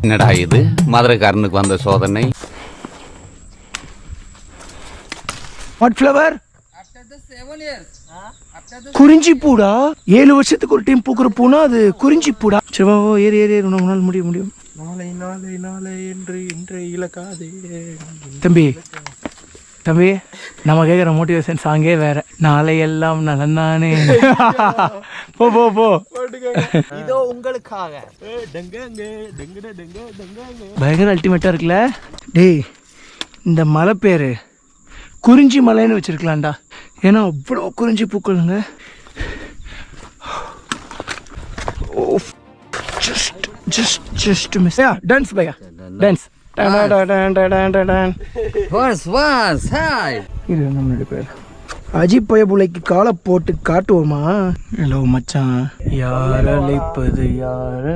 என்னடா இது மதுரைக்காரனுக்கு வந்த சோதனை? What flower? குறிஞ்சி பூடா. 7 வருஷத்துக்கு ஒரு டைம் பூக்குற பூனா அது குறிஞ்சி பூடா. சரி வா ஏறி ஏறி ஏறி நாள் முடியும். நாளை நாளை நாளை என்று இன்று இலக்காதே. தம்பி தம்பி நம்ம கேட்குற மோட்டிவேஷன் சாங்கே வேற. நாளை எல்லாம் நலந்தானே. போ போ போ. இதோ உங்களுக்காக பயங்கர அல்டிமேட்டா இருக்குல்ல. டேய் இந்த மலை பேரு குறிஞ்சி மலைன்னு வச்சிருக்கலாம்டா. ஏன்னா அவ்வளோ குறிஞ்சி பூக்களுங்க. Just miss. Yeah, dance bhaiya. Dance. இது நம்மளுடைய பேர். அஜித் பயபுலைக்கு காலை போட்டு காட்டுவோமா? ஹலோ மச்சான். யார் அழைப்பது யார்?